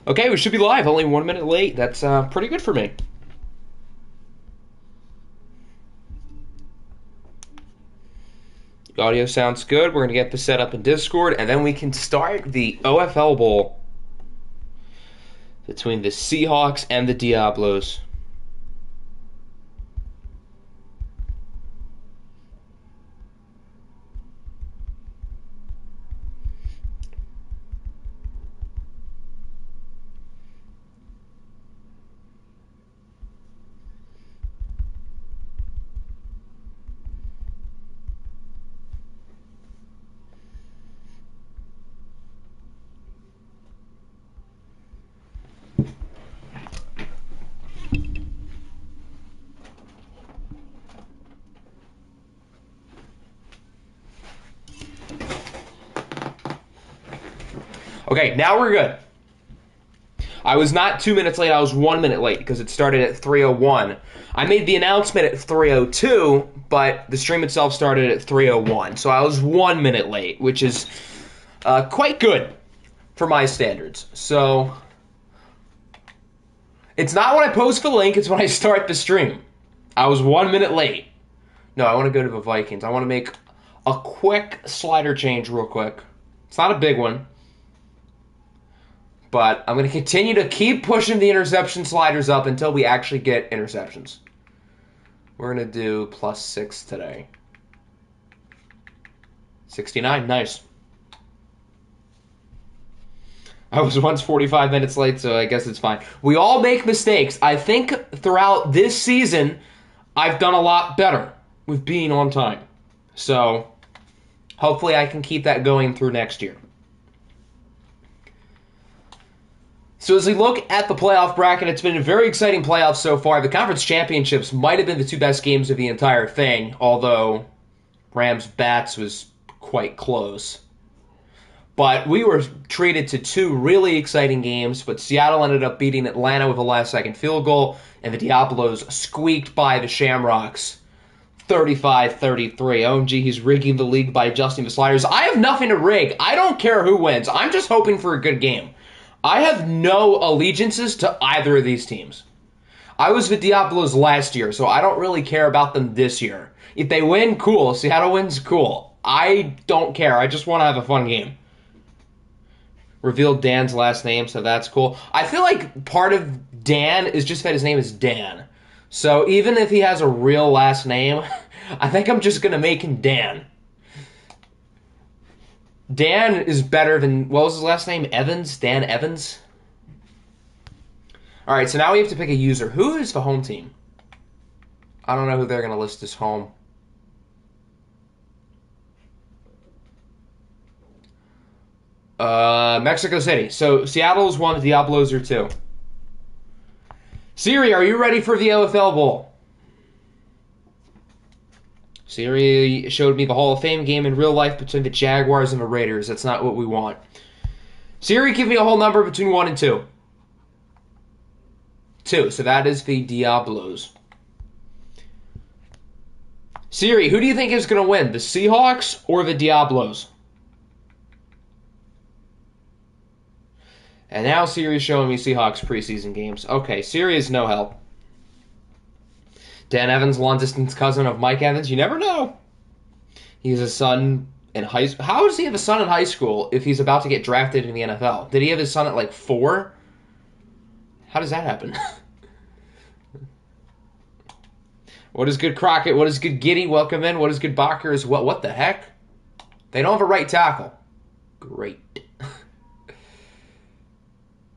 Okay, we should be live. Only 1 minute late. That's pretty good for me. The audio sounds good. We're going to get this set up in Discord, and then we can start the OFL Bowl between the Seahawks and the Diablos. Okay, now we're good. I was not 2 minutes late. I was 1 minute late because it started at 3:01. I made the announcement at 3:02, but the stream itself started at 3:01. So I was 1 minute late, which is quite good for my standards. So it's not when I post the link, it's when I start the stream. I was 1 minute late. No, I want to go to the Vikings. I want to make a quick slider change real quick. It's not a big one. But I'm going to continue to keep pushing the interception sliders up until we actually get interceptions. We're going to do +6 today. 69, nice. I was once 45 minutes late, so I guess it's fine. We all make mistakes. I think throughout this season, I've done a lot better with being on time. So hopefully I can keep that going through next year. So as we look at the playoff bracket, it's been a very exciting playoff so far. The conference championships might have been the two best games of the entire thing, although Rams-Bats was quite close. But we were treated to two really exciting games, but Seattle ended up beating Atlanta with a last-second field goal, and the Diablos squeaked by the Shamrocks 35-33. OMG, he's rigging the league by adjusting the sliders. I have nothing to rig. I don't care who wins. I'm just hoping for a good game. I have no allegiances to either of these teams. I was with Diablos last year, so I don't really care about them this year. If they win, cool. Seattle wins, cool. I don't care. I just want to have a fun game. Revealed Dan's last name, so that's cool. I feel like part of Dan is just that his name is Dan. So even if he has a real last name, I think I'm just going to make him Dan. Dan is better than, what was his last name? Evans? Dan Evans? Alright, so now we have to pick a user. Who is the home team? I don't know who they're going to list as home. Mexico City. So Seattle's 1, the Diablos are 2. Siri, are you ready for the OFL Bowl? Siri showed me the Hall of Fame game in real life between the Jaguars and the Raiders. That's not what we want. Siri, give me a whole number between 1 and 2. 2, so that is the Diablos. Siri, who do you think is going to win, the Seahawks or the Diablos? And now Siri's showing me Seahawks preseason games. Okay, Siri is no help. Dan Evans, long-distance cousin of Mike Evans. You never know. He's a son in high school. How does he have a son in high school if he's about to get drafted in the NFL? Did he have his son at like 4? How does that happen? What is good, Crockett? What is good, Giddy? Welcome in. What is good, Bakers? What the heck? They don't have a right tackle. Great.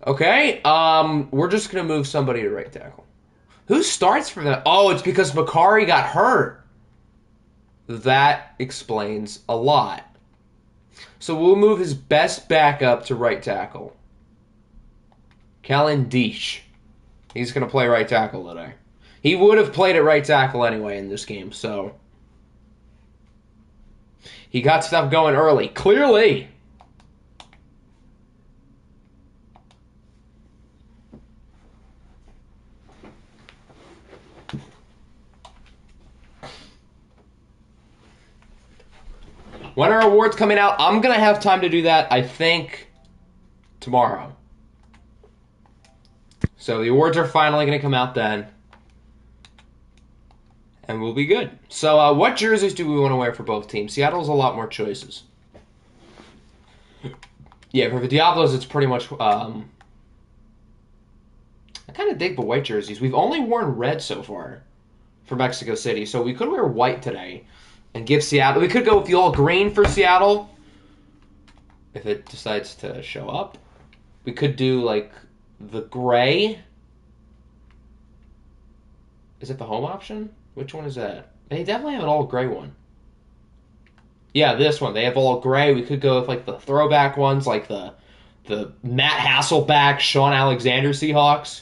Okay, we're just going to move somebody to right tackle. Who starts for them? Oh, it's because Macari got hurt. That explains a lot. So we'll move his best backup to right tackle. Kellen Deesh. He's going to play right tackle today. He would have played at right tackle anyway in this game, so he got stuff going early. Clearly. When are awards coming out? I'm going to have time to do that, I think, tomorrow. So the awards are finally going to come out then. And we'll be good. So what jerseys do we want to wear for both teams? Seattle has a lot more choices. Yeah, for the Diablos, it's pretty much... I kind of dig the white jerseys. We've only worn red so far for Mexico City, so we could wear white today and give Seattle... We could go with the all green for Seattle if it decides to show up. We could do, like, the gray. Is it the home option? Which one is that? They definitely have an all gray one. Yeah, this one. They have all gray. We could go with, like, the throwback ones, like the Matt Hasselback, Sean Alexander Seahawks.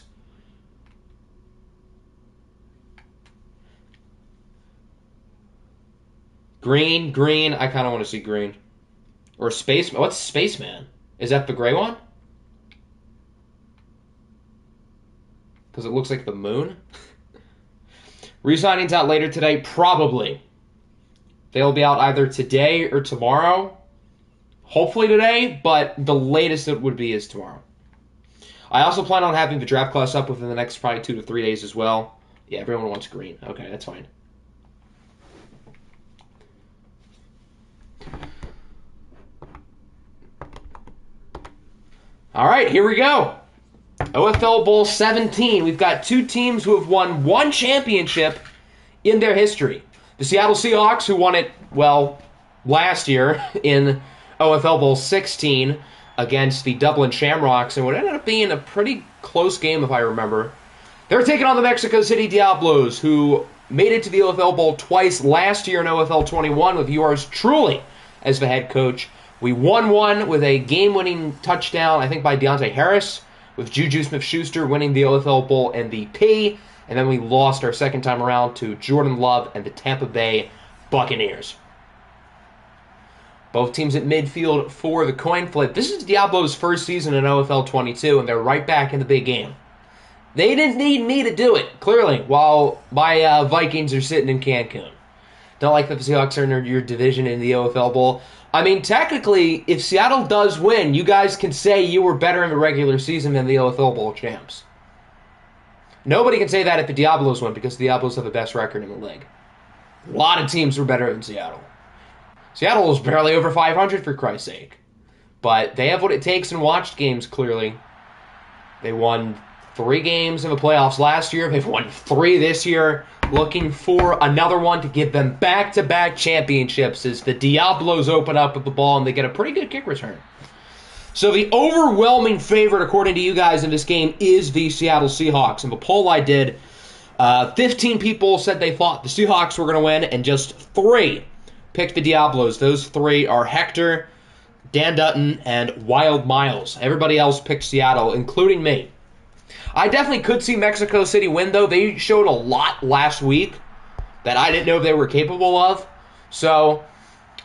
Green. I kind of want to see green. Or Spaceman. What's Spaceman? Is that the gray one? Because it looks like the moon. Resigning's out later today, probably. They'll be out either today or tomorrow. Hopefully today, but the latest it would be is tomorrow. I also plan on having the draft class up within the next probably 2 to 3 days as well. Yeah, everyone wants green. Okay, that's fine. All right, here we go. OFL Bowl 17. We've got two teams who have won one championship in their history. The Seattle Seahawks, who won it, well, last year in OFL Bowl 16 against the Dublin Shamrocks, and what ended up being a pretty close game, if I remember. They're taking on the Mexico City Diablos, who made it to the OFL Bowl twice last year in OFL 21 with yours truly as the head coach. We won one with a game-winning touchdown, I think, by Deontay Harris, with Juju Smith-Schuster winning the OFL Bowl MVP, and then we lost our second time around to Jordan Love and the Tampa Bay Buccaneers. Both teams at midfield for the coin flip. This is Diablo's first season in OFL 22, and they're right back in the big game. They didn't need me to do it, clearly, while my Vikings are sitting in Cancun. Don't like that the Seahawks are in your division in the OFL Bowl. I mean, technically, if Seattle does win, you guys can say you were better in the regular season than the OFL Bowl champs. Nobody can say that if the Diablos win, because the Diablos have the best record in the league. A lot of teams were better than Seattle. Seattle was barely over 500, for Christ's sake. But they have what it takes in watched games, clearly. They won 3 games in the playoffs last year. They've won 3 this year. Looking for another one to give them back-to-back championships as the Diablos open up with the ball and they get a pretty good kick return. So the overwhelming favorite, according to you guys in this game, is the Seattle Seahawks. And the poll I did, 15 people said they thought the Seahawks were going to win, and just 3 picked the Diablos. Those 3 are Hector, Dan Dutton, and Wild Miles. Everybody else picked Seattle, including me. I definitely could see Mexico City win, though. They showed a lot last week that I didn't know they were capable of. So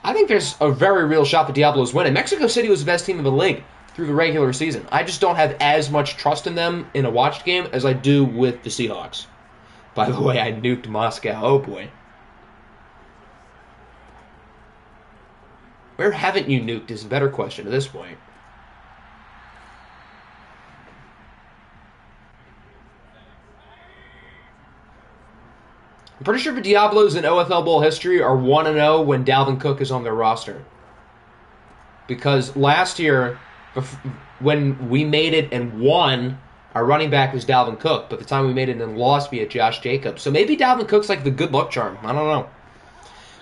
I think there's a very real shot the Diablos win. And Mexico City was the best team in the league through the regular season. I just don't have as much trust in them in a watched game as I do with the Seahawks. By the way, I nuked Moscow. Oh, boy. Where haven't you nuked is a better question at this point. I'm pretty sure the Diablos in OFL Bowl history are 1-0 when Dalvin Cook is on their roster. Because last year, when we made it and won, our running back was Dalvin Cook. But the time we made it and lost, we had Josh Jacobs. So maybe Dalvin Cook's like the good luck charm. I don't know.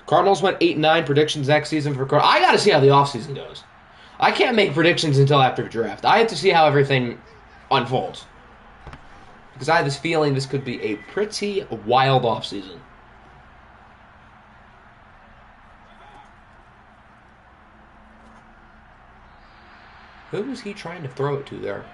Cardinals went 8-9. Predictions next season for Cardinals. I got to see how the offseason goes. I can't make predictions until after the draft. I have to see how everything unfolds. Because I have this feeling this could be a pretty wild offseason. Who was he trying to throw it to there?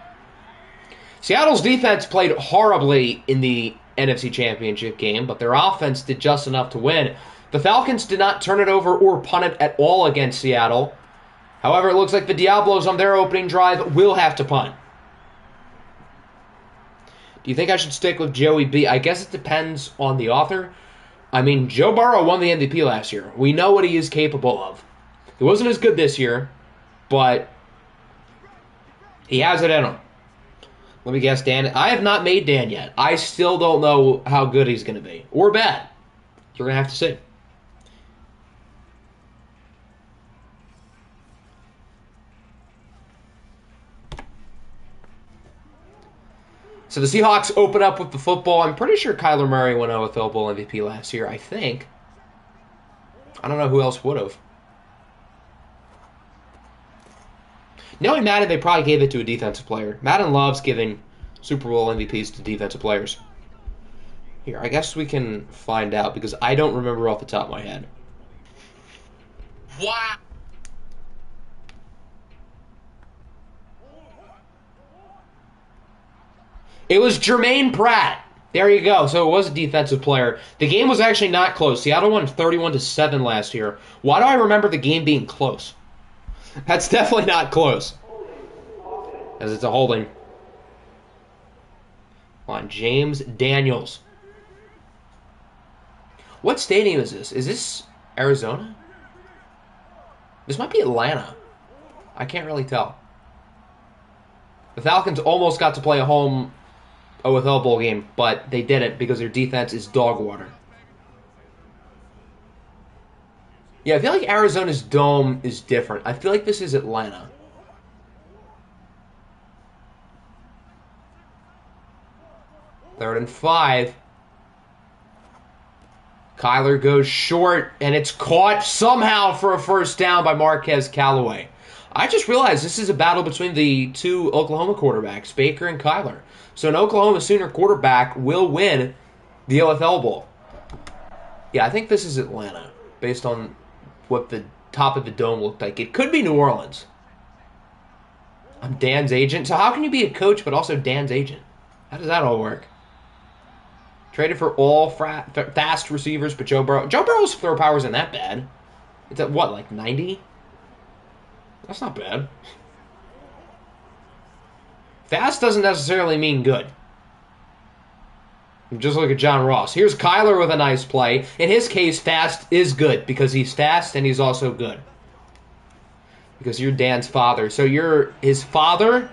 Seattle's defense played horribly in the NFC Championship game, but their offense did just enough to win. The Falcons did not turn it over or punt it at all against Seattle. However, it looks like the Diablos on their opening drive will have to punt. Do you think I should stick with Joey B? I guess it depends on the author. I mean, Joe Burrow won the MVP last year. We know what he is capable of. He wasn't as good this year, but he has it in him. Let me guess, Dan. I have not made Dan yet. I still don't know how good he's going to be. Or bad. You're going to have to see. So the Seahawks open up with the football. I'm pretty sure Kyler Murray won OFL Bowl MVP last year, I think. I don't know who else would have. Knowing Madden, they probably gave it to a defensive player. Madden loves giving Super Bowl MVPs to defensive players. Here, I guess we can find out because I don't remember off the top of my head. Wow. It was Jermaine Pratt. There you go. So it was a defensive player. The game was actually not close. Seattle won 31-7 last year. Why do I remember the game being close? That's definitely not close. As it's a holding. On James Daniels. What stadium is this? Is this Arizona? This might be Atlanta. I can't really tell. The Falcons almost got to play a home OFL Bowl game, but they didn't because their defense is dog water. Yeah, I feel like Arizona's dome is different. I feel like this is Atlanta. Third and 5. Kyler goes short, and it's caught somehow for a first down by Marquez Callaway. I just realized this is a battle between the two Oklahoma quarterbacks, Baker and Kyler. So an Oklahoma Sooner quarterback will win the OFL Bowl. Yeah, I think this is Atlanta, based on what the top of the dome looked like. It could be New Orleans. I'm Dan's agent. So how can you be a coach but also Dan's agent? How does that all work? Traded for all fast receivers, but Joe Burrow. Joe Burrow's throw power isn't that bad. It's at what, like 90? That's not bad. Fast doesn't necessarily mean good. Just look at John Ross. Here's Kyler with a nice play. In his case, fast is good because he's fast and he's also good. Because you're Dan's father. So you're his father,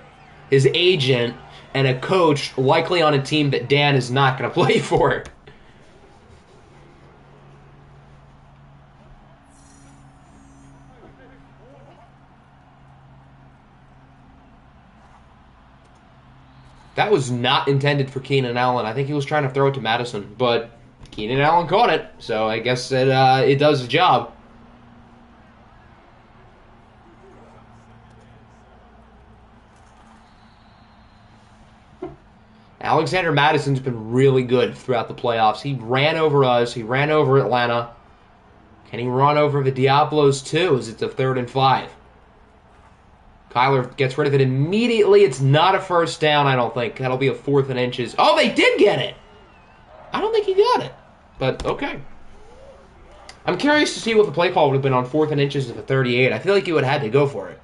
his agent, and a coach likely on a team that Dan is not going to play for. That was not intended for Keenan Allen. I think he was trying to throw it to Madison, but Keenan Allen caught it, so I guess it does the job. Alexander Madison's been really good throughout the playoffs. He ran over us. He ran over Atlanta. Can he run over the Diablos too, as it's a 3rd and 5? Kyler gets rid of it immediately. It's not a first down, I don't think. That'll be a 4th and inches. Oh, they did get it! I don't think he got it, but okay. I'm curious to see what the play call would have been on 4th and inches of a 38. I feel like you would have had to go for it.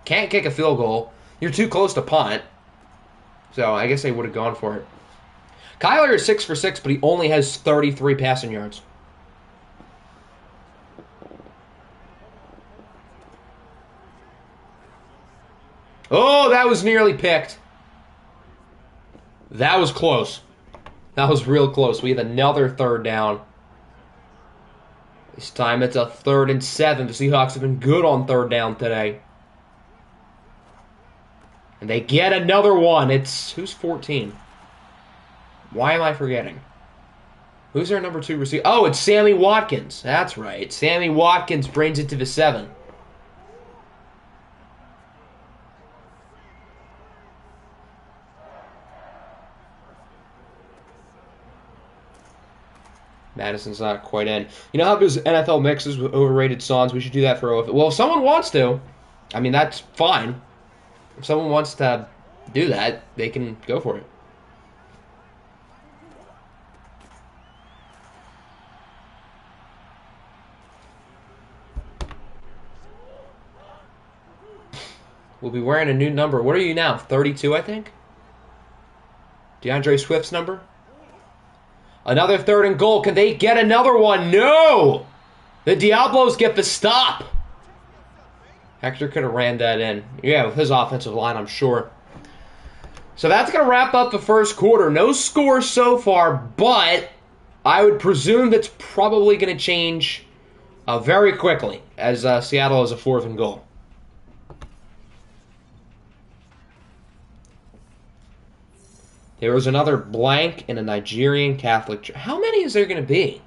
Can't kick a field goal. You're too close to punt. So I guess they would have gone for it. Kyler is 6 for 6, but he only has 33 passing yards. Oh, that was nearly picked. That was close. That was real close. We have another 3rd down. This time it's a 3rd and 7. The Seahawks have been good on 3rd down today. And they get another one. It's, who's 14? Why am I forgetting? Who's their number 2 receiver? Oh, it's Sammy Watkins. That's right. Sammy Watkins brings it to the 7. Madison's not quite in. You know how there's NFL mixes with overrated songs? We should do that for OFL. Well, if someone wants to, I mean, that's fine. If someone wants to do that, they can go for it. We'll be wearing a new number. What are you now? 32, I think? DeAndre Swift's number? Another 3rd and goal. Can they get another one? No! The Diablos get the stop. Hector could have ran that in. Yeah, with his offensive line, I'm sure. So that's going to wrap up the first quarter. No score so far, but I would presume that's probably going to change very quickly as Seattle has a 4th and goal. There was another blank in a Nigerian Catholic church. How many is there going to be?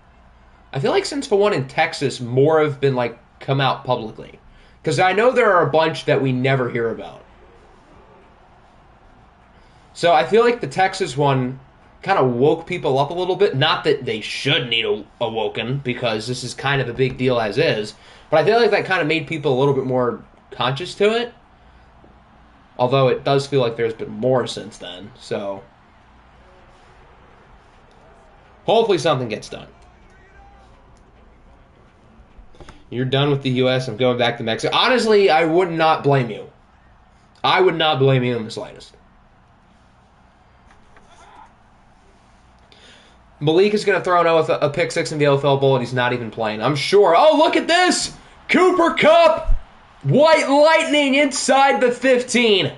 I feel like since the one in Texas, more have been come out publicly. Because I know there are a bunch that we never hear about. So I feel like the Texas one kind of woke people up a little bit. Not that they should need awoken, because this is kind of a big deal as is. But I feel like that kind of made people a little bit more conscious to it. Although it does feel like there's been more since then. So hopefully something gets done. You're done with the U.S. I'm going back to Mexico. Honestly, I would not blame you. I would not blame you in the slightest. Malik is going to throw a pick six in the OFL Bowl, and he's not even playing. I'm sure. Oh, look at this! Cooper Kupp! White lightning inside the 15.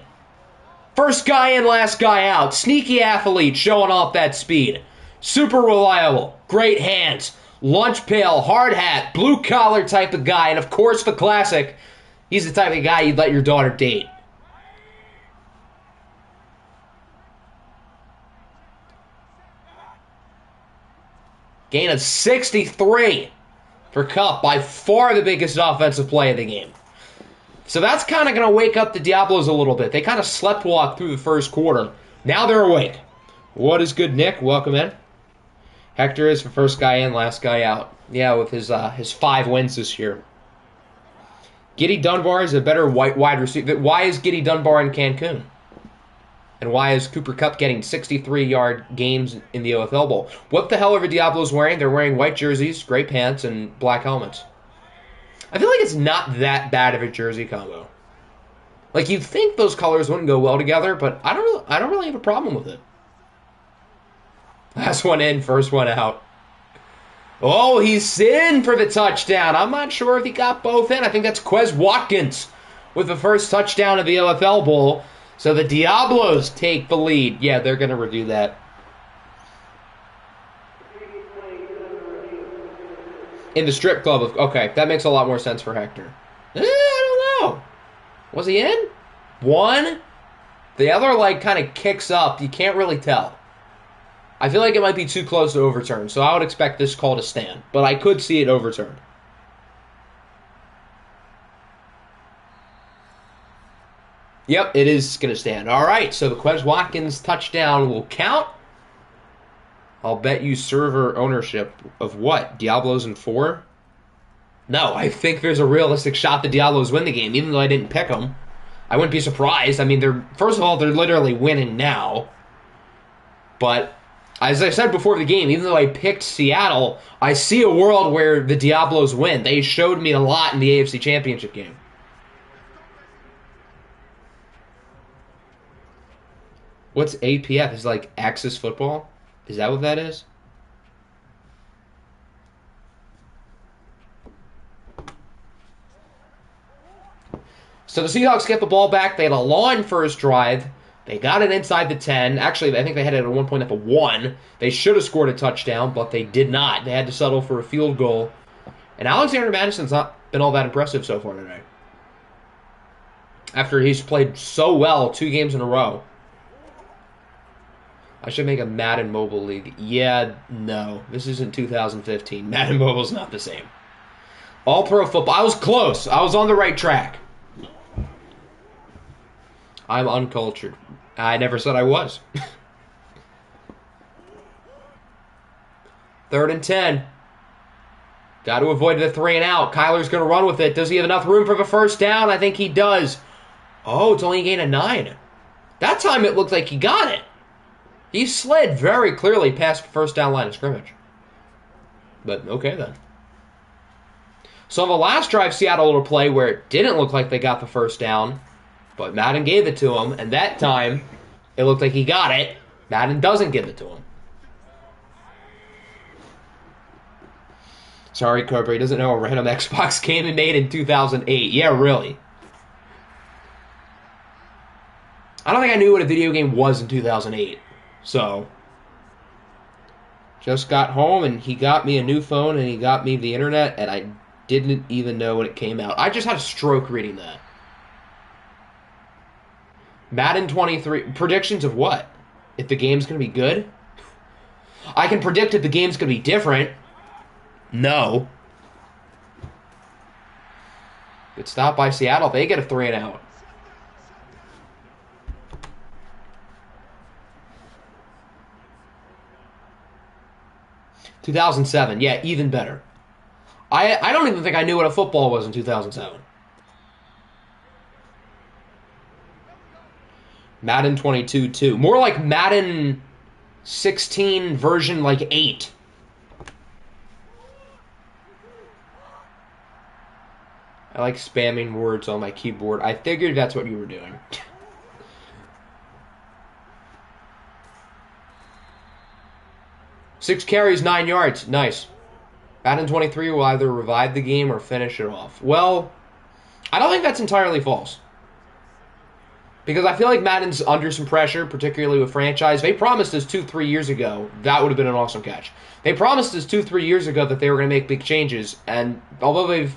First guy in, last guy out. Sneaky athlete showing off that speed. Super reliable. Great hands. Lunch pail, hard hat, blue collar type of guy. And of course the classic, he's the type of guy you'd let your daughter date. Gain of 63 for Kupp. By far the biggest offensive play of the game. So that's kind of going to wake up the Diablos a little bit. They kind of sleptwalked through the first quarter. Now they're awake. What is good, Nick? Welcome in. Hector is the first guy in, last guy out. Yeah, with his 5 wins this year. Giddy Dunbar is a better wide receiver. Why is Giddy Dunbar in Cancun? And why is Cooper Kupp getting 63-yard games in the OFL Bowl? What the hell are the Diablos wearing? They're wearing white jerseys, gray pants, and black helmets. I feel like it's not that bad of a jersey combo. Like, you'd think those colors wouldn't go well together, but I don't really have a problem with it. Last one in, first one out. Oh, he's in for the touchdown. I'm not sure if he got both in. I think that's Quez Watkins with the first touchdown of the OFL Bowl. So the Diablos take the lead. Yeah, they're going to review that. In the strip club. Okay, that makes a lot more sense for Hector. I don't know. Was he in? One? The other, kind of kicks up. You can't really tell. I feel like it might be too close to overturn, so I would expect this call to stand. But I could see it overturned. Yep, it is going to stand. All right, so the Quez Watkins touchdown will count. I'll bet you server ownership of what? Diablos in 4? No, I think there's a realistic shot the Diablos win the game, even though I didn't pick them. I wouldn't be surprised. I mean, first of all, they're literally winning now. But as I said before the game, even though I picked Seattle, I see a world where the Diablos win. They showed me a lot in the AFC Championship game. What's APF? Is it like Axis Football? Is that what that is? So the Seahawks get the ball back. They had a long first drive. They got it inside the 10. Actually, I think they had it at one point at the 1. They should have scored a touchdown, but they did not. They had to settle for a field goal. And Alexander Madison's not been all that impressive so far today. After he's played so well 2 games in a row. I should make a Madden Mobile League. Yeah, no. This isn't 2015. Madden Mobile's not the same. All-Pro Football. I was close. I was on the right track. I'm uncultured. I never said I was. 3rd and 10. Got to avoid the 3 and out. Kyler's going to run with it. Does he have enough room for the first down? I think he does. Oh, it's only a gain of 9. That time it looked like he got it. He slid very clearly past the first down line of scrimmage. But okay then. So on the last drive, Seattle had a play where it didn't look like they got the first down, but Madden gave it to him, and that time it looked like he got it. Madden doesn't give it to him. Sorry, Cobra, he doesn't know a random Xbox game he made in 2008. Yeah, really. I don't think I knew what a video game was in 2008. So, just got home and he got me a new phone and he got me the internet and I didn't even know when it came out. I just had a stroke reading that. Madden 23. Predictions of what? If the game's going to be good? I can predict if the game's going to be different. No. Good stop by Seattle. They get a 3 and out. ...2007. Yeah, even better. I don't even think I knew what a football was in 2007. Madden 22 too. More like Madden 16 version like 8. I like spamming words on my keyboard. I figured that's what you were doing. 6 carries, 9 yards. Nice. Madden 23 will either revive the game or finish it off. Well, I don't think that's entirely false. Because I feel like Madden's under some pressure, particularly with franchise. They promised us 2-3 years ago. That would have been an awesome catch. They promised us 2-3 years ago that they were going to make big changes. And although they've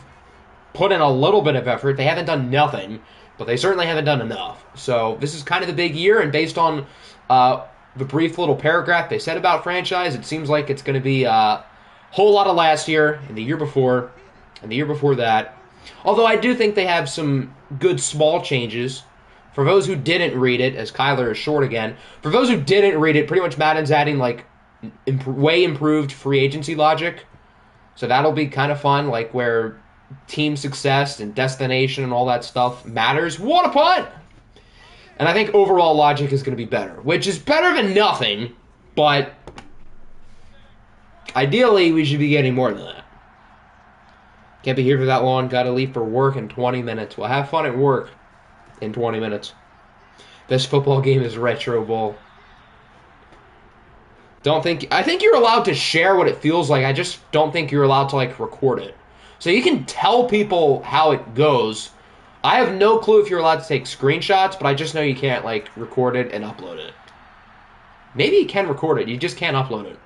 put in a little bit of effort, they haven't done nothing. But they certainly haven't done enough. So this is kind of the big year. And based on the brief little paragraph they said about franchise, it seems like it's going to be a whole lot of last year and the year before and the year before that. Although I do think they have some good small changes. For those who didn't read it, as Kyler is short again, for those who didn't read it, pretty much Madden's adding like way improved free agency logic. So that'll be kind of fun, like where team success and destination and all that stuff matters. What a punt! And I think overall logic is going to be better, which is better than nothing, but ideally we should be getting more than that. Can't be here for that long, gotta leave for work in 20 minutes. Well, have fun at work in 20 minutes. This football game is Retro Bowl. I think you're allowed to share what it feels like. I just don't think you're allowed to like record it. So you can tell people how it goes. I have no clue if you're allowed to take screenshots, but I just know you can't like record it and upload it. Maybe you can record it, you just can't upload it.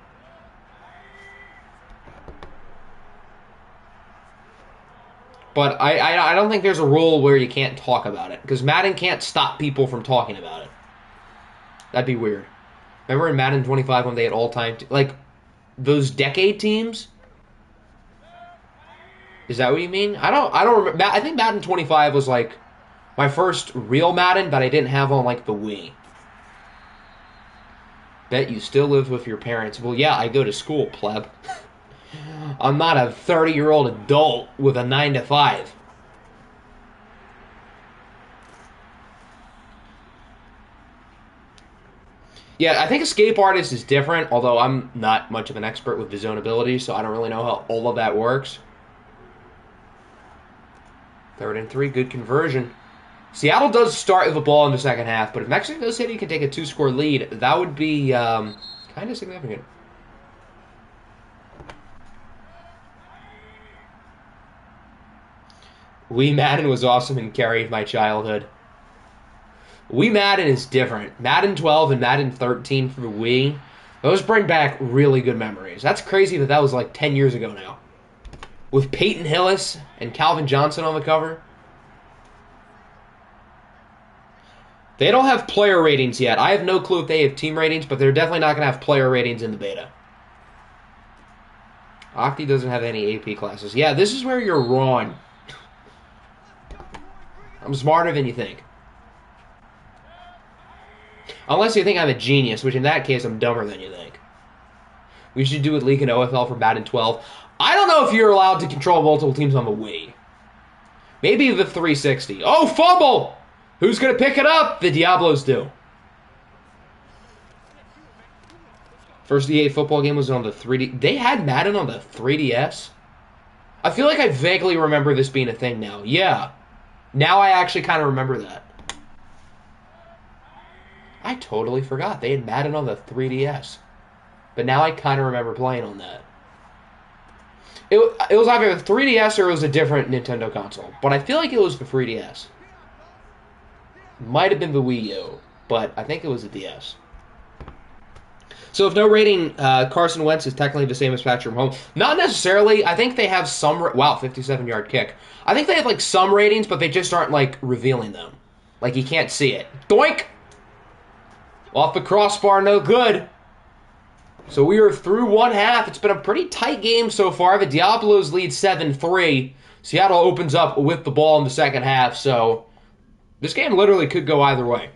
But I don't think there's a rule where you can't talk about it. Because Madden can't stop people from talking about it. That'd be weird. Remember in Madden 25 when they had all-time... like, those decade teams? Is that what you mean? I don't remember. I think Madden 25 was, like, my first real Madden that I didn't have on, like, the Wii. Bet you still live with your parents. Well, yeah, I go to school, pleb. I'm not a 30-year-old adult with a 9-to-5. Yeah, I think Escape Artist is different, although I'm not much of an expert with the zone ability, so I don't really know how all of that works. 3rd and 3, good conversion. Seattle does start with the ball in the second half, but if Mexico City can take a 2-score lead, that would be kind of significant. Wii Madden was awesome and carried my childhood. Wii Madden is different. Madden 12 and Madden 13 for the Wii, those bring back really good memories. That's crazy that was like 10 years ago now. With Peyton Hillis and Calvin Johnson on the cover. They don't have player ratings yet. I have no clue if they have team ratings, but they're definitely not going to have player ratings in the beta. Octi doesn't have any AP classes. Yeah, this is where you're wrong. I'm smarter than you think. Unless you think I'm a genius, which in that case I'm dumber than you think. We should do a league in OFL for Madden 12. I don't know if you're allowed to control multiple teams on the Wii. Maybe the 360. Oh, fumble! Who's going to pick it up? The Diablos do. First EA football game was on the 3D. They had Madden on the 3DS? I feel like I vaguely remember this being a thing now. Yeah. Now I actually kind of remember that. I totally forgot. They had Madden on the 3DS. But now I kind of remember playing on that. It was either the 3DS or it was a different Nintendo console. But I feel like it was the 3DS. Might have been the Wii U. but I think it was a DS. So if no rating, Carson Wentz is technically the same as Patrick Mahomes. Not necessarily. I think they have some... Wow, 57-yard kick. I think they have, like, some ratings, but they just aren't, like, revealing them. Like, you can't see it. Doink! Off the crossbar, no good. So we are through one half. It's been a pretty tight game so far. The Diablos lead 7-3. Seattle opens up with the ball in the second half, so this game literally could go either way.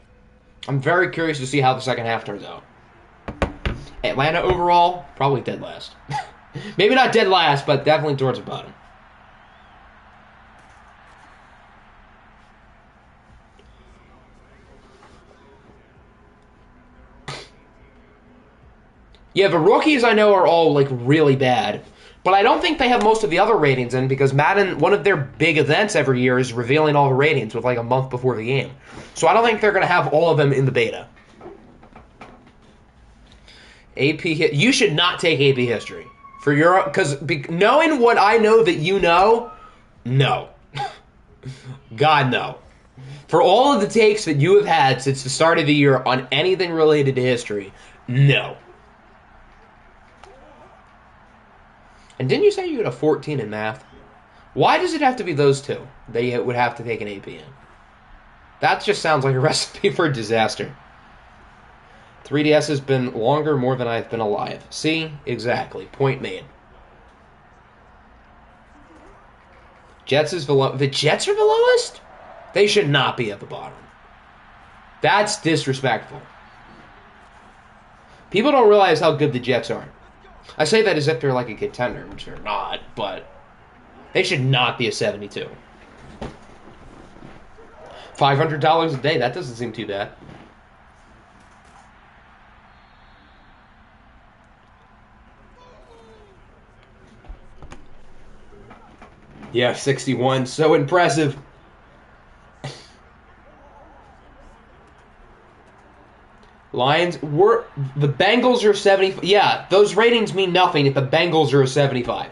I'm very curious to see how the second half turns out. Atlanta overall, probably dead last. Maybe not dead last, but definitely towards the bottom. Yeah, the rookies I know are all, like, really bad. But I don't think they have most of the other ratings in because Madden, one of their big events every year is revealing all the ratings with, like, a month before the game. So I don't think they're going to have all of them in the beta. You should not take AP History. For your... Because knowing what I know that you know, no. God, no. For all of the takes that you have had since the start of the year on anything related to history, no. And didn't you say you had a 14 in math? Why does it have to be those two? They would have to take an AP in. That just sounds like a recipe for disaster. 3DS has been longer more than I've been alive. See? Exactly. Point made. Jets is below... The Jets are the lowest? They should not be at the bottom. That's disrespectful. People don't realize how good the Jets are. I say that as if they're like a contender, which they're not, but they should not be a 72. $500 a day, that doesn't seem too bad. Yeah, 61, so impressive. Lions were... The Bengals are 70... Yeah, those ratings mean nothing if the Bengals are a 75.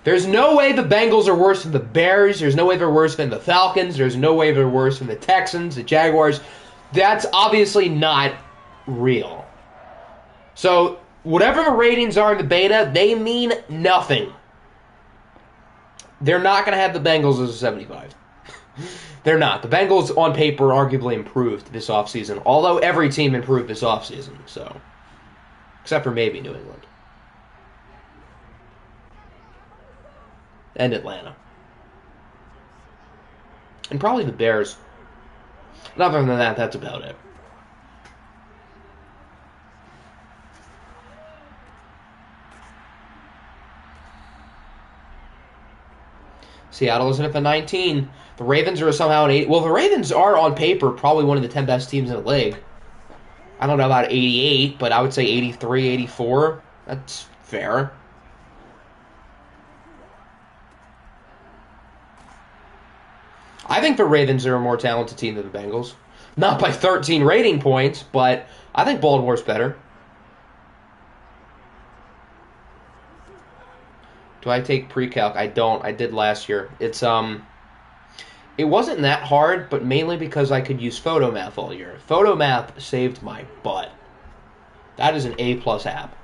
There's no way the Bengals are worse than the Bears. There's no way they're worse than the Falcons. There's no way they're worse than the Texans, the Jaguars. That's obviously not real. So, whatever the ratings are in the beta, they mean nothing. They're not going to have the Bengals as a 75. They're not. The Bengals, on paper, arguably improved this offseason, although every team improved this offseason, so. Except for maybe New England. And Atlanta. And probably the Bears. And other than that, that's about it. Seattle isn't at the 19. The Ravens are somehow an 8. Well, the Ravens are, on paper, probably one of the 10 best teams in the league. I don't know about 88, but I would say 83, 84. That's fair. I think the Ravens are a more talented team than the Bengals. Not by 13 rating points, but I think Baltimore's better. Do I take pre-calc? I don't. I did last year. It wasn't that hard, but mainly because I could use PhotoMath all year. PhotoMath saved my butt. That is an A+ app.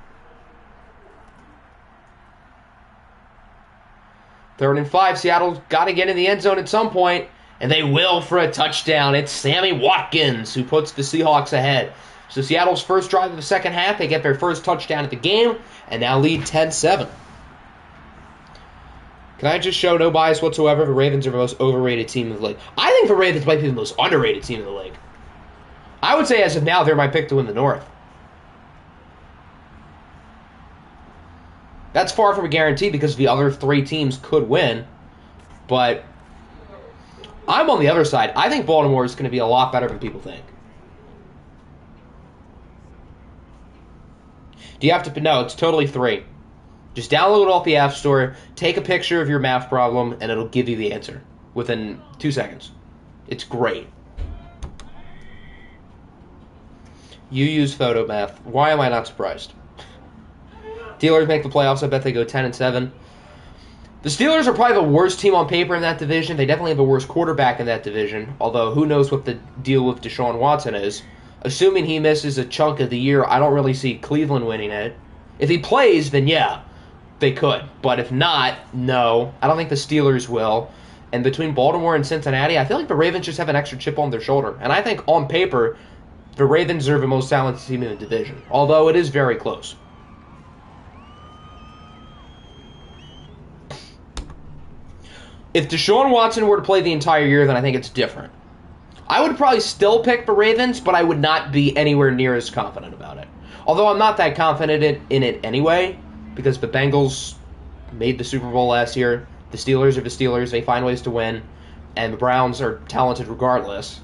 3rd and 5. Seattle's got to get in the end zone at some point, and they will for a touchdown. It's Sammy Watkins who puts the Seahawks ahead. So Seattle's first drive of the second half, they get their first touchdown of the game, and now lead 10-7. Can I just show no bias whatsoever? The Ravens are the most overrated team in the league. I think the Ravens might be the most underrated team in the league. I would say as of now, they're my pick to win the North. That's far from a guarantee because the other 3 teams could win. But I'm on the other side. I think Baltimore is going to be a lot better than people think. Do you have to... No, it's totally 3. Just download it off the App Store, take a picture of your math problem, and it'll give you the answer within 2 seconds. It's great. You use PhotoMath. Why am I not surprised? Steelers make the playoffs. I bet they go 10-7. The Steelers are probably the worst team on paper in that division. They definitely have a worse quarterback in that division, although who knows what the deal with Deshaun Watson is. Assuming he misses a chunk of the year, I don't really see Cleveland winning it. If he plays, then yeah, they could. But if not, no. I don't think the Steelers will. And between Baltimore and Cincinnati, I feel like the Ravens just have an extra chip on their shoulder. And I think on paper, the Ravens are the most talented team in the division, although it is very close. If Deshaun Watson were to play the entire year, then I think it's different. I would probably still pick the Ravens, but I would not be anywhere near as confident about it. Although I'm not that confident in it anyway, because the Bengals made the Super Bowl last year. The Steelers are the Steelers. They find ways to win. And the Browns are talented regardless.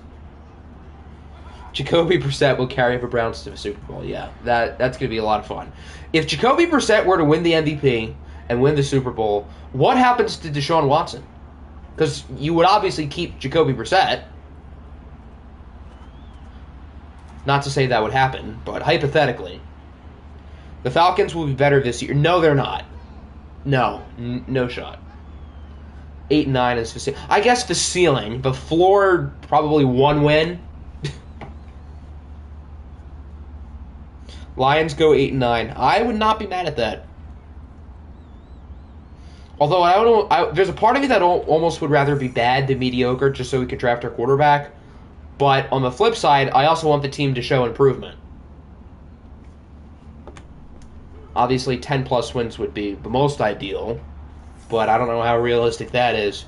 Jacoby Brissett will carry the Browns to the Super Bowl. Yeah, that's going to be a lot of fun. If Jacoby Brissett were to win the MVP and win the Super Bowl, what happens to Deshaun Watson? Because you would obviously keep Jacoby Brissett. Not to say that would happen, but hypothetically. The Falcons will be better this year. No, they're not. No, no shot. 8-9 is the ceiling. I guess the ceiling. The floor, probably one win. Lions go 8-9. I would not be mad at that. Although there's a part of me that almost would rather be bad than mediocre, just so we can draft our quarterback. But on the flip side, I also want the team to show improvement. Obviously, 10-plus wins would be the most ideal, but I don't know how realistic that is.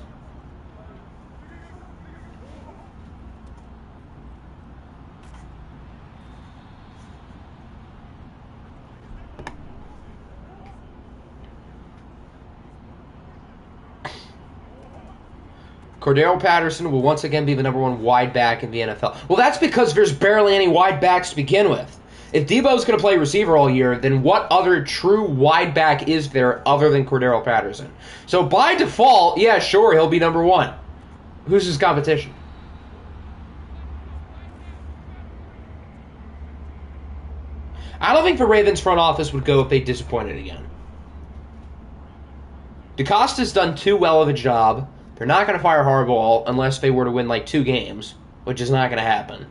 Cordero Patterson will once again be the number one wide back in the NFL. Well, that's because there's barely any wide backs to begin with. If Debo's going to play receiver all year, then what other true wide back is there other than Cordero Patterson? So by default, yeah, sure, he'll be number one. Who's his competition? I don't think the Ravens front office would go if they disappointed again. DeCosta's done too well of a job. They're not going to fire Harbaugh unless they were to win like 2 games, which is not going to happen.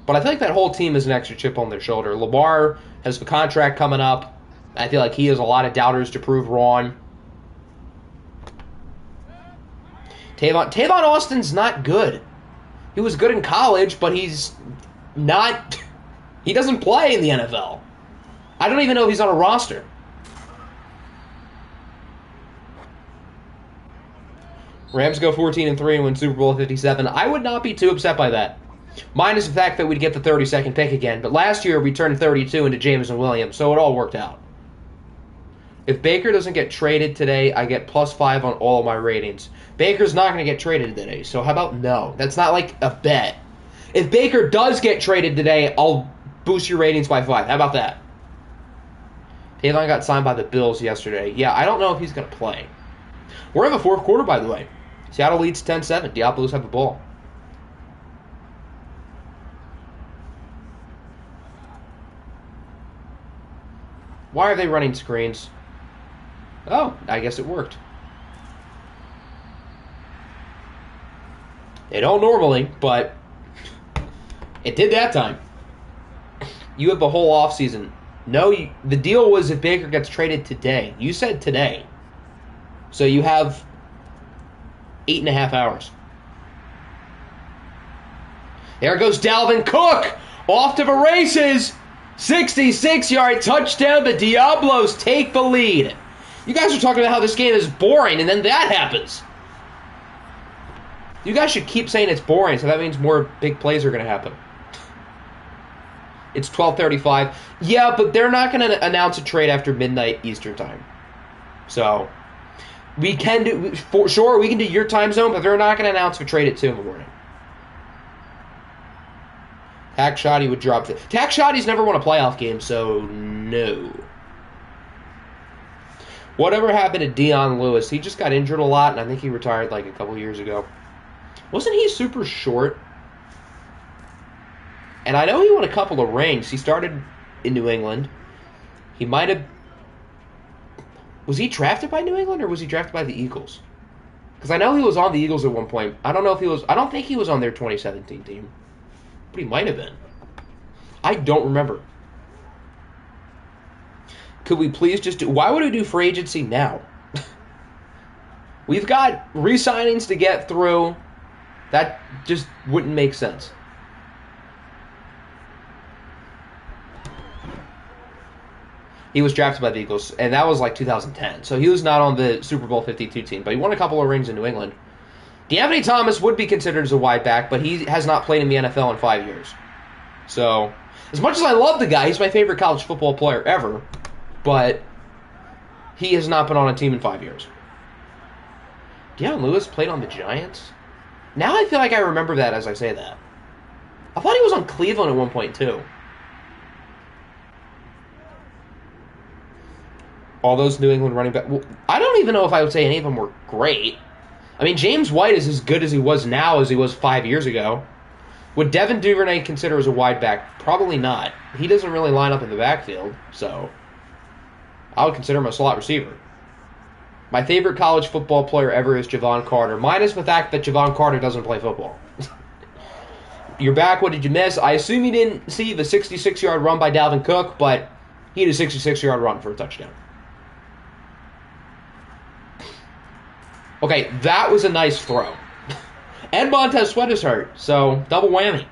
But I feel like that whole team is an extra chip on their shoulder. Lamar has the contract coming up. I feel like he has a lot of doubters to prove wrong. Tavon Austin's not good. He was good in college, but he's not... He doesn't play in the NFL. I don't even know if he's on a roster. Rams go 14-3 and win Super Bowl 57. I would not be too upset by that. Minus the fact that we'd get the 32nd pick again. But last year we turned 32 into Jameson Williams, so it all worked out. If Baker doesn't get traded today, I get +5 on all of my ratings. Baker's not going to get traded today, so how about no? That's not like a bet. If Baker does get traded today, I'll boost your ratings by 5. How about that? Tavon got signed by the Bills yesterday. Yeah, I don't know if he's going to play. We're in the fourth quarter, by the way. Seattle leads 10-7. Diablos have the ball. Why are they running screens? Oh, I guess it worked. They don't normally, but it did that time. You have the whole offseason. No, the deal was if Baker gets traded today. You said today. So you have 8.5 hours. There goes Dalvin Cook. Off to the races. 66-yard touchdown. The Diablos take the lead. You guys are talking about how this game is boring, and then that happens. You guys should keep saying it's boring, so that means more big plays are going to happen. It's 12:35. Yeah, but they're not going to announce a trade after midnight Eastern time. So, we can do, for sure, we can do your time zone, but they're not going to announce a trade at 2 in the morning. Tack Shoddy would drop. Tack Shoddy's never won a playoff game, so no. Whatever happened to Dion Lewis? He just got injured a lot, and I think he retired like a couple years ago. Wasn't he super short? And I know he won a couple of rings. He started in New England. He might have... Was he drafted by New England or was he drafted by the Eagles? Because I know he was on the Eagles at one point. I don't know if he was. I don't think he was on their 2017 team, but he might have been. I don't remember. Could we please just do... Why would we do free agency now? We've got re-signings to get through. That just wouldn't make sense. He was drafted by the Eagles, and that was like 2010. So he was not on the Super Bowl 52 team, but he won a couple of rings in New England. D'Anthony Thomas would be considered as a wide back, but he has not played in the NFL in 5 years. So, as much as I love the guy, he's my favorite college football player ever, but he has not been on a team in 5 years. Deion Lewis played on the Giants? Now I feel like I remember that as I say that. I thought he was on Cleveland at one point, too. All those New England running backs. Well, I don't even know if I would say any of them were great. I mean, James White is as good as he was now as he was 5 years ago. Would Devin Duvernay consider as a wide back? Probably not. He doesn't really line up in the backfield, so I would consider him a slot receiver. My favorite college football player ever is Javon Carter, minus the fact that Javon Carter doesn't play football. You're back. What did you miss? I assume you didn't see the 66-yard run by Dalvin Cook, but he had a 66-yard run for a touchdown. Okay, that was a nice throw. And Montez Sweat is hurt, so double whammy.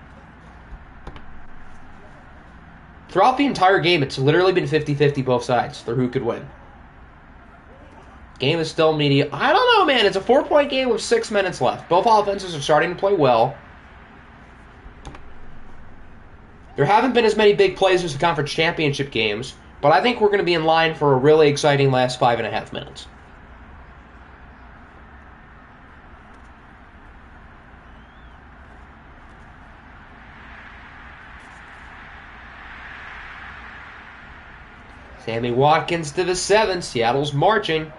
Throughout the entire game, it's literally been 50-50 both sides for who could win. Game is still media. I don't know, man. It's a 4-point game with 6 minutes left. Both offenses are starting to play well. There haven't been as many big plays as the conference championship games, but I think we're going to be in line for a really exciting last 5.5 minutes. Sammy Watkins to the 7. Seattle's marching.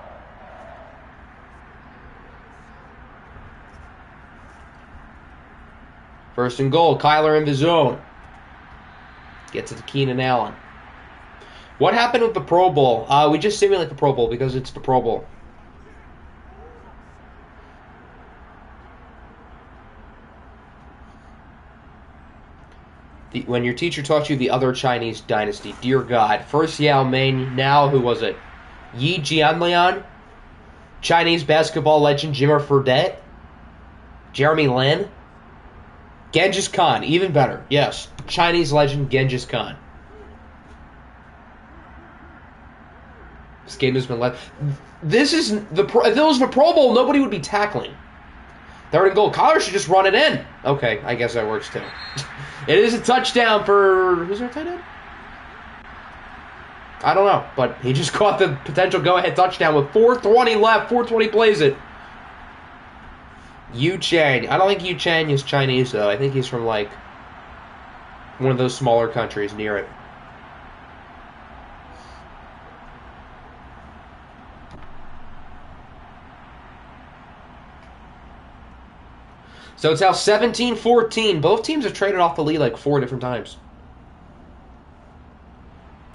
First and goal. Kyler in the zone. Gets it to Keenan Allen. What happened with the Pro Bowl? We just simulate the Pro Bowl because it's the Pro Bowl. When your teacher taught you the other Chinese dynasty, dear God. First Yao Ming, now who was it? Yi Jianlian? Chinese basketball legend Jimmer Fredette? Jeremy Lin? Genghis Khan, even better. Yes, Chinese legend Genghis Khan. This game has been left. This is the if it was the Pro Bowl, nobody would be tackling. Third and goal. Kyler should just run it in. Okay, I guess that works too. It is a touchdown for... Who's our tight end? I don't know, but he just caught the potential go-ahead touchdown with 4:20 left. 4:20 plays it. Yu Chang. I don't think Yu Chang is Chinese, though. I think he's from, like, one of those smaller countries near it. So it's now 17-14. Both teams have traded off the lead like 4 different times.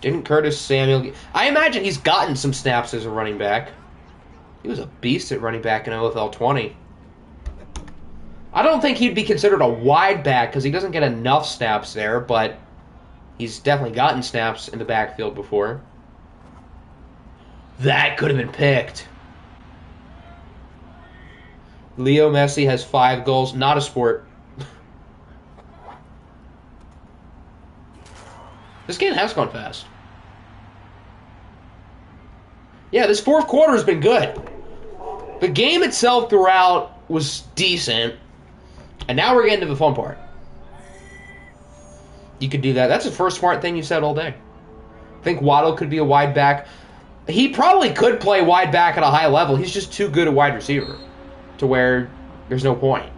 Didn't Curtis Samuel... I imagine he's gotten some snaps as a running back. He was a beast at running back in OFL 20. I don't think he'd be considered a wide back because he doesn't get enough snaps there, but he's definitely gotten snaps in the backfield before. That could have been picked. Leo Messi has 5 goals. Not a sport. This game has gone fast. Yeah, this fourth quarter has been good. The game itself throughout was decent. And now we're getting to the fun part. You could do that. That's the first smart thing you said all day. I think Waddle could be a wide back. He probably could play wide back at a high level. He's just too good a wide receiver to where there's no point.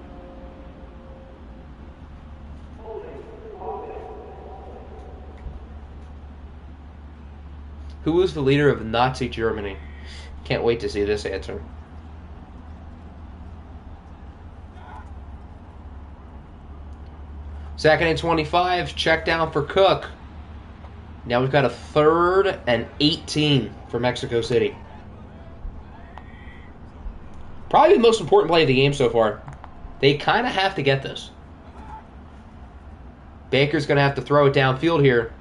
Who was the leader of Nazi Germany? Can't wait to see this answer. Second and 25, check down for Cook. Now we've got a 3rd and 18 for Mexico City. Probably the most important play of the game so far. They kind of have to get this. Baker's going to have to throw it downfield here.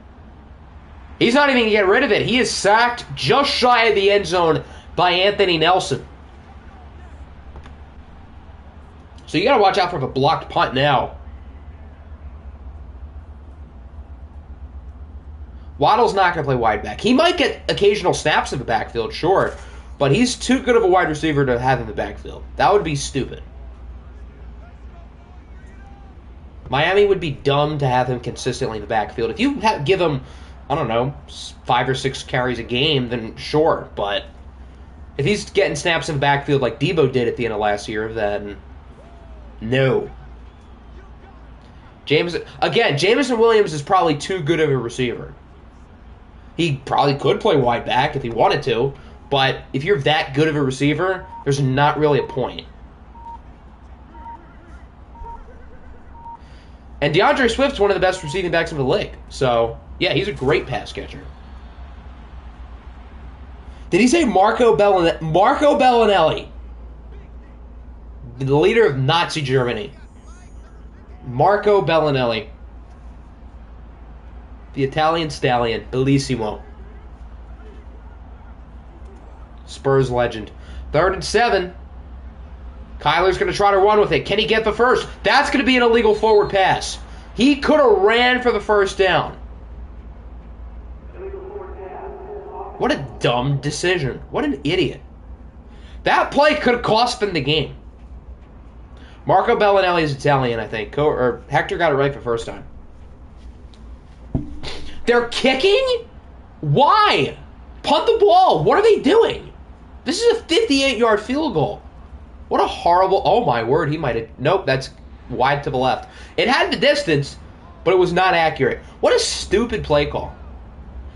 He's not even going to get rid of it. He is sacked just shy of the end zone by Anthony Nelson. So you got to watch out for a blocked punt now. Waddle's not going to play wide back. He might get occasional snaps in the backfield, sure, but he's too good of a wide receiver to have in the backfield. That would be stupid. Miami would be dumb to have him consistently in the backfield. If you give him, I don't know, 5 or 6 carries a game, then sure, but if he's getting snaps in the backfield like Debo did at the end of last year, then no. Jameson Williams is probably too good of a receiver. He probably could play wide back if he wanted to, but if you're that good of a receiver, there's not really a point. And DeAndre Swift's one of the best receiving backs in the league. So, yeah, he's a great pass catcher. Did he say Marco Bellinelli? The leader of Nazi Germany. Marco Bellinelli. The Italian stallion. Bellissimo. Spurs legend. 3rd and 7. Kyler's going to try to run with it. Can he get the first? That's going to be an illegal forward pass. He could have ran for the first down. What a dumb decision. What an idiot. That play could have cost them the game. Marco Bellinelli is Italian, I think. Or Hector got it right the first time. They're kicking? Why? Punt the ball. What are they doing? This is a 58-yard field goal. What a horrible... Oh, my word. He might have... Nope, that's wide to the left. It had the distance, but it was not accurate. What a stupid play call.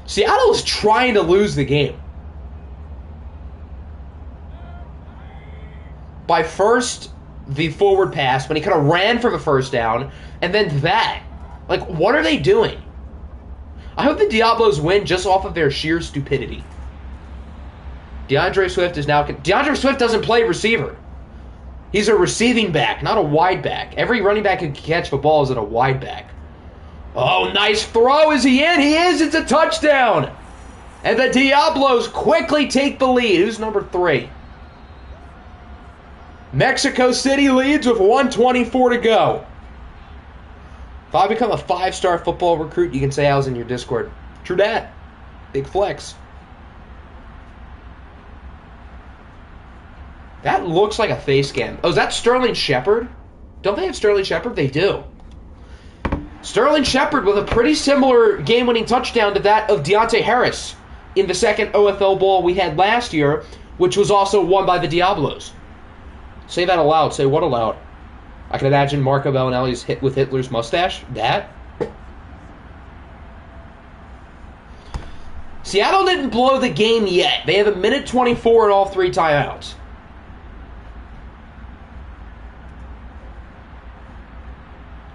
Seattle is trying to lose the game. By first, the forward pass, when he kind of ran for the first down, and then that. Like, what are they doing? I hope the Diablos win just off of their sheer stupidity. DeAndre Swift is now... DeAndre Swift doesn't play receiver. He's a receiving back, not a wide back. Every running back who can catch the ball is at a wide back. Oh, nice throw. Is he in? He is. It's a touchdown. And the Diablos quickly take the lead. Who's number 3? Mexico City leads with 1:24 to go. If I become a 5-star football recruit, you can say I was in your Discord. True dat. Big flex. That looks like a face cam. Oh, is that Sterling Shepard? Don't they have Sterling Shepard? They do. Sterling Shepard with a pretty similar game-winning touchdown to that of Deontay Harris in the second OFL Bowl we had last year, which was also won by the Diablos. Say that aloud. Say what aloud? I can imagine Marco Bellinelli's hit with Hitler's mustache. That? Seattle didn't blow the game yet. They have 1:24 and all 3 timeouts.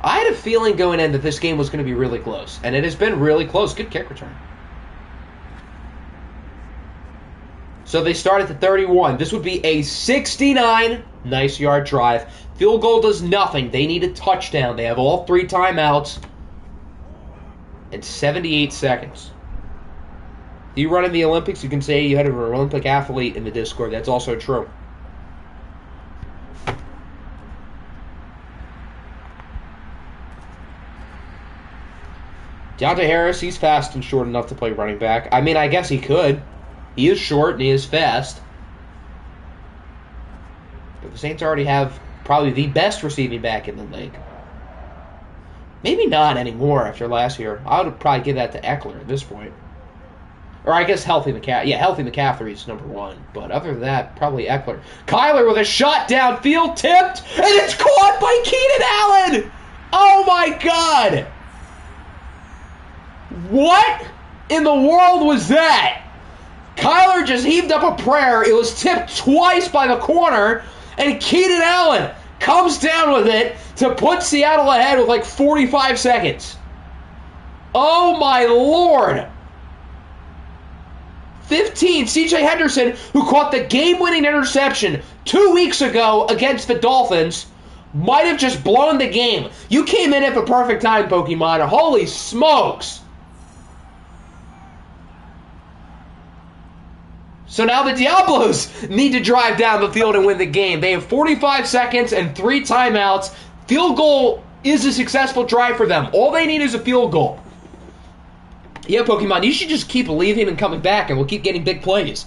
I had a feeling going in that this game was going to be really close, and it has been really close. Good kick return. So they start at the 31. This would be a 69 nice yard drive. Field goal does nothing. They need a touchdown. They have all 3 timeouts and 78 seconds. If you run in the Olympics, you can say you had an Olympic athlete in the Discord. That's also true. Deontay Harris, he's fast and short enough to play running back. I mean, I guess he could. He is short and he is fast. But the Saints already have probably the best receiving back in the league. Maybe not anymore after last year. I would probably give that to Eckler at this point. Or I guess Healthy McCaffrey. Yeah, Healthy McCaffrey is number 1. But other than that, probably Eckler. Kyler with a shot downfield, tipped, and it's caught by Keenan Allen! Oh my God! What in the world was that? Kyler just heaved up a prayer. It was tipped twice by the corner, and Keenan Allen comes down with it to put Seattle ahead with like 45 seconds. Oh my Lord. 15. CJ Henderson, who caught the game-winning interception 2 weeks ago against the Dolphins, might have just blown the game. You came in at the perfect time, Pokemon. Holy smokes. So now the Diablos need to drive down the field and win the game. They have 45 seconds and 3 timeouts. Field goal is a successful drive for them. All they need is a field goal. Yeah, Pokemon, you should just keep leaving and coming back, and we'll keep getting big plays.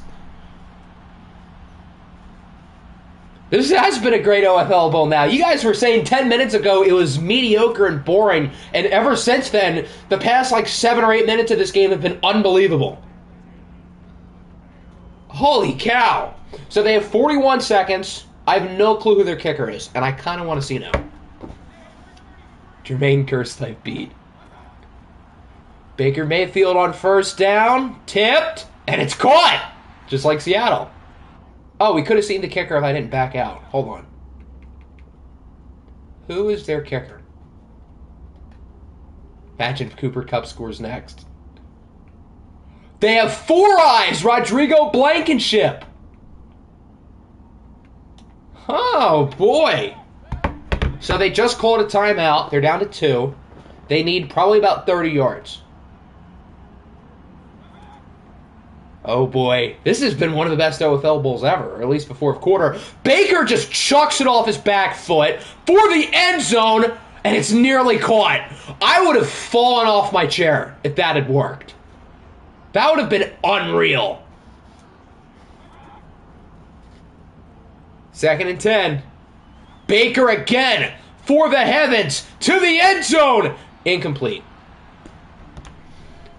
This has been a great OFL Bowl now. You guys were saying 10 minutes ago it was mediocre and boring, and ever since then, the past 7 or 8 minutes of this game have been unbelievable. Holy cow. So they have 41 seconds. I have no clue who their kicker is, and I kind of want to see now. Jermaine Kearse type beat. Baker Mayfield on first down, tipped, and it's caught, just like Seattle. Oh, we could have seen the kicker if I didn't back out. Hold on. Who is their kicker? Imagine if Cooper Kupp scores next. They have 4 eyes, Rodrigo Blankenship. Oh, boy. So they just called a timeout. They're down to 2. They need probably about 30 yards. Oh, boy. This has been one of the best OFL Bowls ever, or at least the fourth quarter. Baker just chucks it off his back foot for the end zone, and it's nearly caught. I would have fallen off my chair if that had worked. That would have been unreal. 2nd and 10. Baker again for the heavens to the end zone. Incomplete.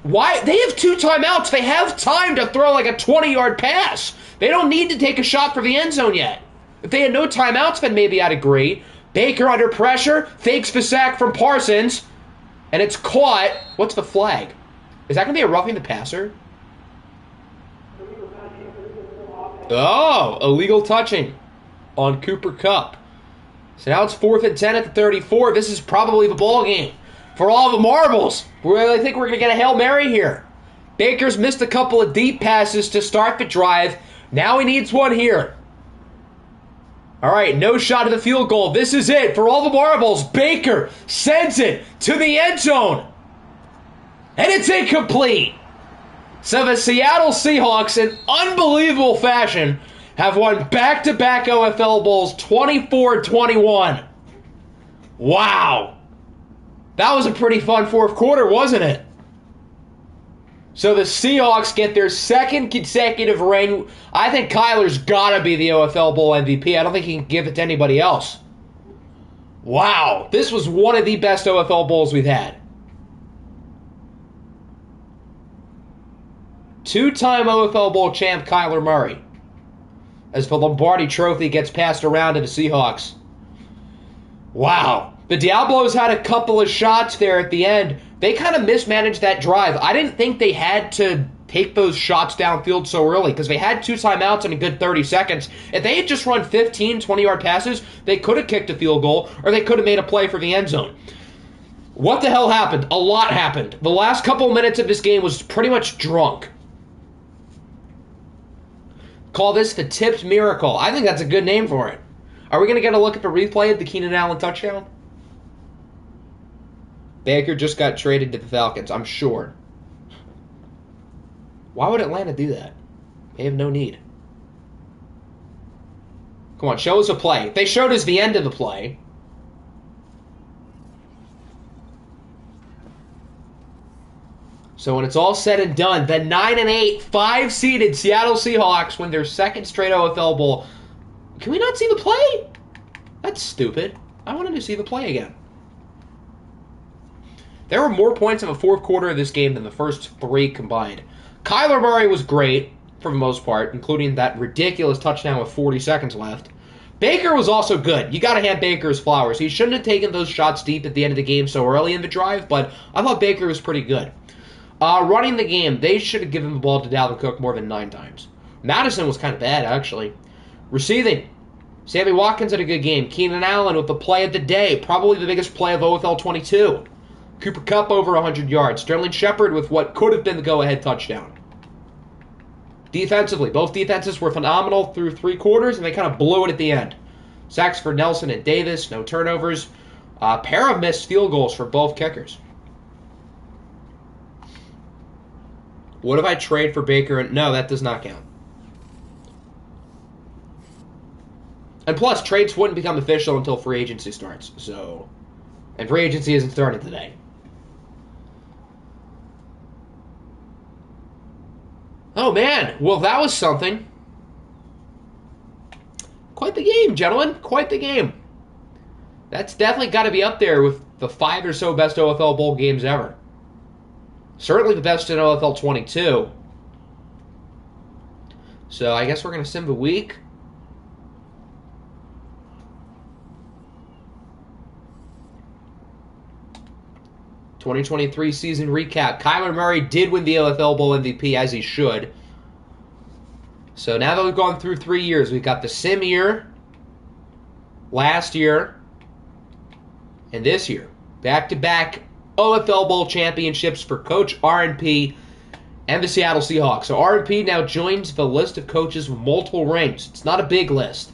Why? They have 2 timeouts. They have time to throw a 20-yard pass. They don't need to take a shot for the end zone yet. If they had no timeouts, then maybe I'd agree. Baker under pressure, fakes the sack from Parsons, and it's caught. What's the flag? Is that going to be a roughing the passer? Oh, illegal touching on Cooper Kupp. So now it's 4th and 10 at the 34. This is probably the ball game for all the marbles. I think we're going to get a Hail Mary here. Baker's missed a couple of deep passes to start the drive. Now he needs one here. All right, no shot at the field goal. This is it for all the marbles. Baker sends it to the end zone. And it's incomplete. So the Seattle Seahawks, in unbelievable fashion, have won back-to-back OFL Bowls 24-21. Wow. That was a pretty fun fourth quarter, wasn't it? So the Seahawks get their 2nd consecutive reign. I think Kyler's got to be the OFL Bowl MVP. I don't think he can give it to anybody else. Wow. This was one of the best OFL Bowls we've had. 2-time OFL Bowl champ Kyler Murray, as the Lombardi Trophy gets passed around to the Seahawks. Wow. The Diablos had a couple of shots there at the end. They kind of mismanaged that drive. I didn't think they had to take those shots downfield so early because they had 2 timeouts in a good 30 seconds. If they had just run 15, 20-yard passes, they could have kicked a field goal or they could have made a play for the end zone. What the hell happened? A lot happened. The last couple minutes of this game was pretty much drunk. Call this the tipped miracle. I think that's a good name for it. Are we going to get a look at the replay of the Keenan Allen touchdown? Baker just got traded to the Falcons, I'm sure. Why would Atlanta do that? They have no need. Come on, show us a play. They showed us the end of the play. So when it's all said and done, the 9-8, 5-seeded Seattle Seahawks win their 2nd straight OFL Bowl. Can we not see the play? That's stupid. I wanted to see the play again. There were more points in the fourth quarter of this game than the first 3 combined. Kyler Murray was great, for the most part, including that ridiculous touchdown with 40 seconds left. Baker was also good. You got to hand Baker his flowers. He shouldn't have taken those shots deep at the end of the game so early in the drive, but I thought Baker was pretty good. Running the game, they should have given the ball to Dalvin Cook more than 9 times. Madison was kind of bad, actually. Receiving, Sammy Watkins had a good game. Keenan Allen with the play of the day, probably the biggest play of OFL 22. Cooper Kupp over 100 yards. Sterling Shepard with what could have been the go-ahead touchdown. Defensively, both defenses were phenomenal through 3 quarters, and they kind of blew it at the end. Sacks for Nelson and Davis, no turnovers. Pair of missed field goals for both kickers. What if I trade for Baker? No, that does not count. And plus, trades wouldn't become official until free agency starts. So, and free agency isn't started today. Oh, man. Well, that was something. Quite the game, gentlemen. Quite the game. That's definitely got to be up there with the 5 or so best OFL Bowl games ever. Certainly the best in OFL 22. So I guess we're going to sim the week. '23 season recap. Kyler Murray did win the OFL Bowl MVP, as he should. So now that we've gone through 3 years, we've got the sim year, last year, and this year. Back-to-back OFL Bowl championships for Coach R&P and the Seattle Seahawks. So R&P now joins the list of coaches with multiple rings. It's not a big list.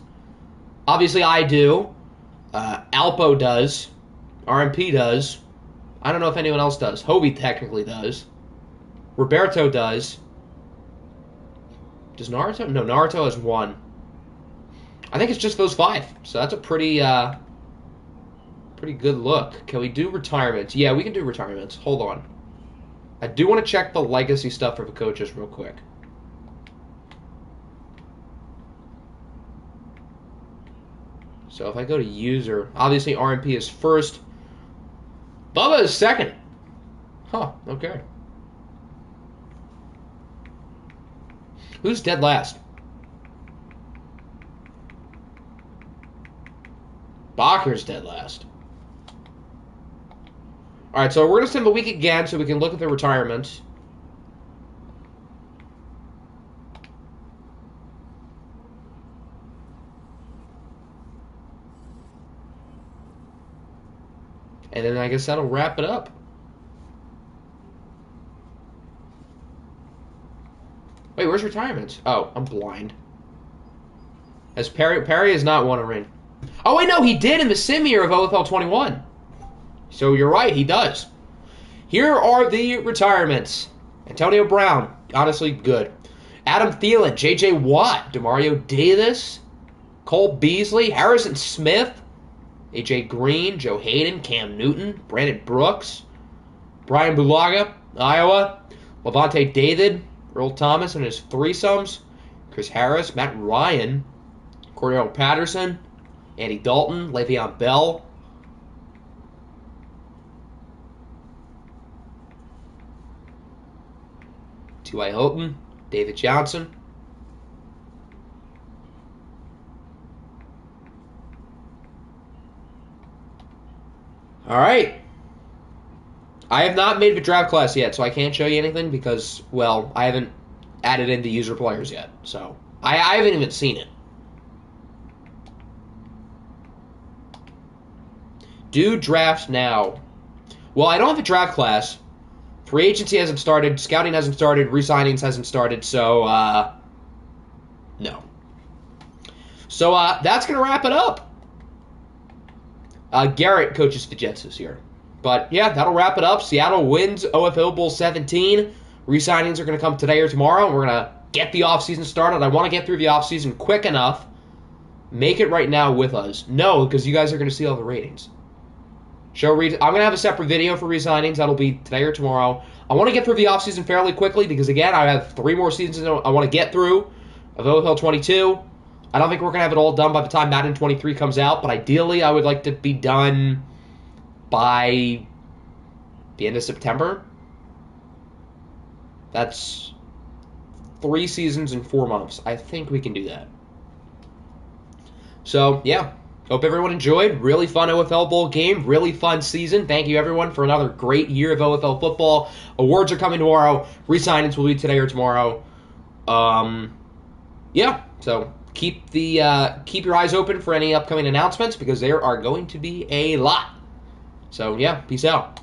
Obviously I do. Alpo does. R&P does. I don't know if anyone else does. Hobie technically does. Roberto does. Does Naruto? No, Naruto has 1. I think it's just those 5. So that's a pretty good look. Can we do retirements? Yeah, we can do retirements. Hold on. I do want to check the legacy stuff for the coaches real quick. So if I go to user, obviously R&P is first. Bubba is second. Huh, okay. Who's dead last? Bakker's dead last. Alright, so we're going to sim a week again so we can look at the retirements. And then I guess that'll wrap it up. Wait, where's retirements? Oh, I'm blind. As Perry has not won a ring. Oh, wait, no, he did in the sim year of OFL 21. So you're right, he does. Here are the retirements. Antonio Brown, honestly good. Adam Thielen, J.J. Watt, Demario Davis, Cole Beasley, Harrison Smith, A.J. Green, Joe Hayden, Cam Newton, Brandon Brooks, Brian Bulaga, Iowa, Levante David, Earl Thomas and his threesomes, Chris Harris, Matt Ryan, Cordell Patterson, Andy Dalton, Le'Veon Bell, T.Y. Hilton, David Johnson. All right. I have not made the draft class yet, so I can't show you anything because, well, I haven't added in the user players yet. So I haven't even seen it. Do draft now. Well, I don't have a draft class. Free agency hasn't started. Scouting hasn't started. Re-signings hasn't started. So, no. So, that's going to wrap it up. Garrett coaches the Jets this year. But, yeah, that'll wrap it up. Seattle wins OFL Bowl 17. Re-signings are going to come today or tomorrow. And we're going to get the offseason started. I want to get through the offseason quick enough. Make it right now with us. No, because you guys are going to see all the ratings. I'm going to have a separate video for re-signings. That'll be today or tomorrow. I want to get through the offseason fairly quickly because, again, I have 3 more seasons I want to get through of OFL 22. I don't think we're going to have it all done by the time Madden 23 comes out, but ideally I would like to be done by the end of September. That's 3 seasons in 4 months. I think we can do that. So, yeah. Hope everyone enjoyed. Really fun OFL Bowl game. Really fun season. Thank you, everyone, for another great year of OFL football. Awards are coming tomorrow. Re-signings will be today or tomorrow. Yeah. So keep your eyes open for any upcoming announcements because there are going to be a lot. So, yeah. Peace out.